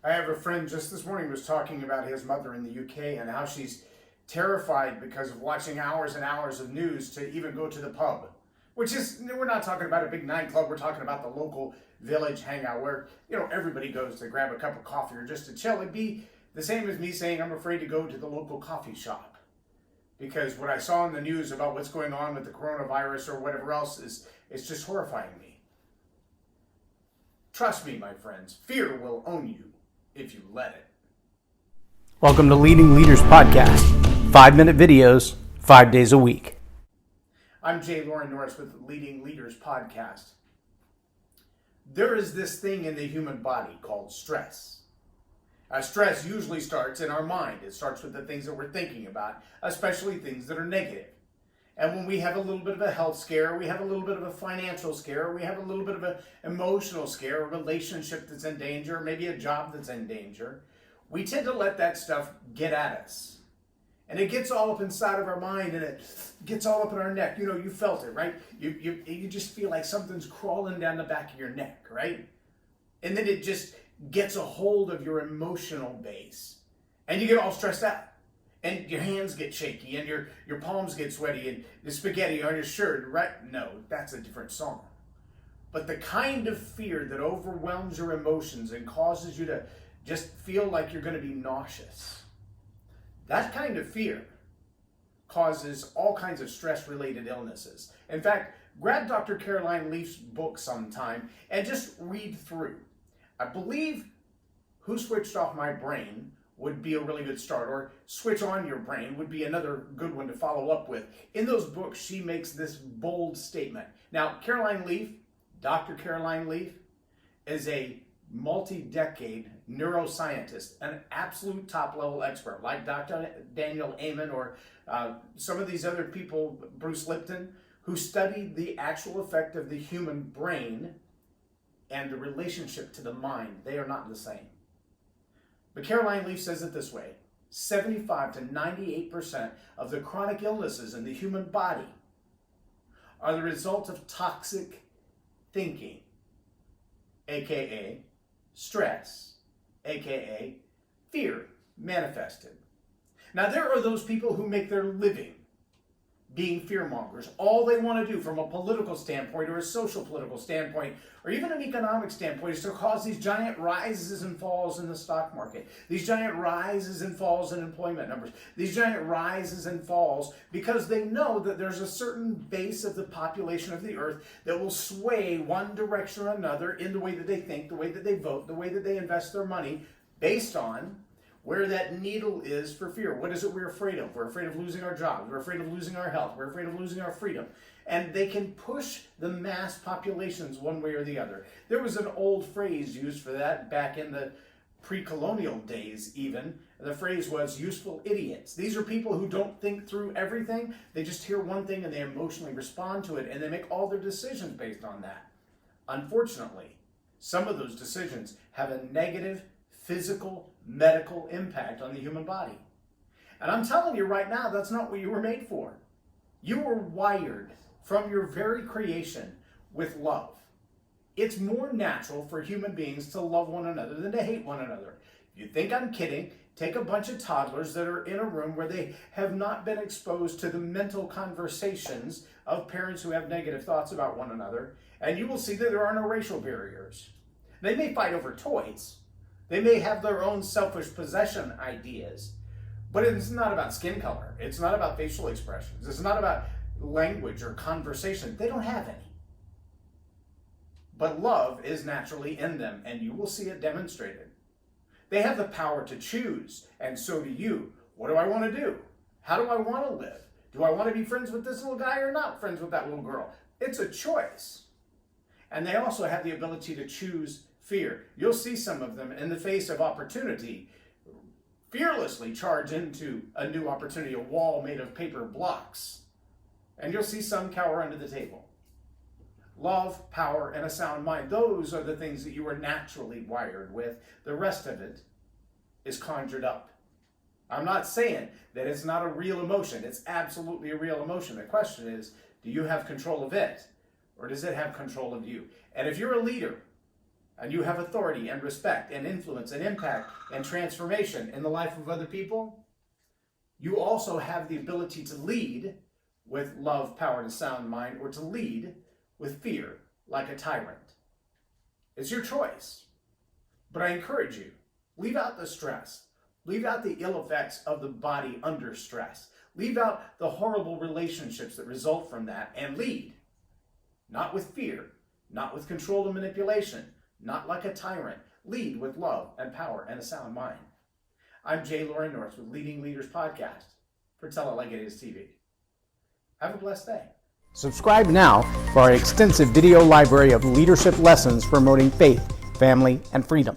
I have a friend just this morning was talking about his mother in the UK and how she's terrified because of watching hours and hours of news to even go to the pub. Which is, we're not talking about a big nightclub, we're talking about the local village hangout where, everybody goes to grab a cup of coffee or just to chill. It'd be the same as me saying I'm afraid to go to the local coffee shop. Because what I saw in the news about what's going on with the coronavirus or whatever else it's just horrifying me. Trust me, my friends, fear will own you if you let it. Welcome to Leading Leaders Podcast. 5-minute videos, 5 days a week. I'm Loren Norris with Leading Leaders Podcast. There is this thing in the human body called stress. Stress usually starts in our mind. It starts with the things that we're thinking about, especially things that are negative. And when we have a little bit of a health scare, we have a little bit of a financial scare, we have a little bit of an emotional scare, a relationship that's in danger, maybe a job that's in danger, we tend to let that stuff get at us. And it gets all up inside of our mind and it gets all up in our neck. You felt it, right? You just feel like something's crawling down the back of your neck, right? And then it just gets a hold of your emotional base. And you get all stressed out. And your hands get shaky and your palms get sweaty and the spaghetti on your shirt, right? No, that's a different song. But the kind of fear that overwhelms your emotions and causes you to just feel like you're going to be nauseous. That kind of fear causes all kinds of stress-related illnesses. In fact, grab Dr. Caroline Leaf's book sometime and just read through. I believe Who Switched Off My Brain would be a really good start, or Switch On Your Brain would be another good one to follow up with. In those books, she makes this bold statement. Now, Caroline Leaf, Dr. Caroline Leaf, is a multi-decade neuroscientist, an absolute top-level expert, like Dr. Daniel Amen or some of these other people, Bruce Lipton, who studied the actual effect of the human brain and the relationship to the mind. They are not the same. But Caroline Leaf says it this way: 75 to 98% of the chronic illnesses in the human body are the result of toxic thinking, aka stress, aka fear manifested. Now, there are those people who make their living being fear mongers. All they want to do from a political standpoint or a social political standpoint or even an economic standpoint is to cause these giant rises and falls in the stock market, these giant rises and falls in employment numbers, these giant rises and falls, because they know that there's a certain base of the population of the earth that will sway one direction or another in the way that they think, the way that they vote, the way that they invest their money, based on where that needle is for fear. What is it we're afraid of? We're afraid of losing our jobs. We're afraid of losing our health. We're afraid of losing our freedom. And they can push the mass populations one way or the other. There was an old phrase used for that back in the pre-colonial days even. The phrase was useful idiots. These are people who don't think through everything. They just hear one thing and they emotionally respond to it and they make all their decisions based on that. Unfortunately, some of those decisions have a negative physical, medical impact on the human body. And I'm telling you right now, that's not what you were made for. You were wired from your very creation with love. It's more natural for human beings to love one another than to hate one another. If you think I'm kidding, take a bunch of toddlers that are in a room where they have not been exposed to the mental conversations of parents who have negative thoughts about one another, and you will see that there are no racial barriers. They may fight over toys. They may have their own selfish possession ideas, but it's not about skin color. It's not about facial expressions. It's not about language or conversation. They don't have any. But love is naturally in them, and you will see it demonstrated. They have the power to choose, and so do you. What do I want to do? How do I want to live? Do I want to be friends with this little guy or not friends with that little girl? It's a choice. And they also have the ability to choose fear. You'll see some of them in the face of opportunity fearlessly charge into a new opportunity, a wall made of paper blocks. And you'll see some cower under the table. Love, power, and a sound mind. Those are the things that you are naturally wired with. The rest of it is conjured up. I'm not saying that it's not a real emotion. It's absolutely a real emotion. The question is, do you have control of it? Or does it have control of you? And if you're a leader, and you have authority and respect and influence and impact and transformation in the life of other people, you also have the ability to lead with love, power, and a sound mind, or to lead with fear, like a tyrant. It's your choice. But I encourage you, leave out the stress. Leave out the ill effects of the body under stress. Leave out the horrible relationships that result from that, and lead. Not with fear, not with control and manipulation, not like a tyrant. Lead with love and power and a sound mind. I'm Loren Norris with Leading Leaders Podcast for Tell It Like It Is TV. Have a blessed day. Subscribe now for our extensive video library of leadership lessons promoting faith, family, and freedom.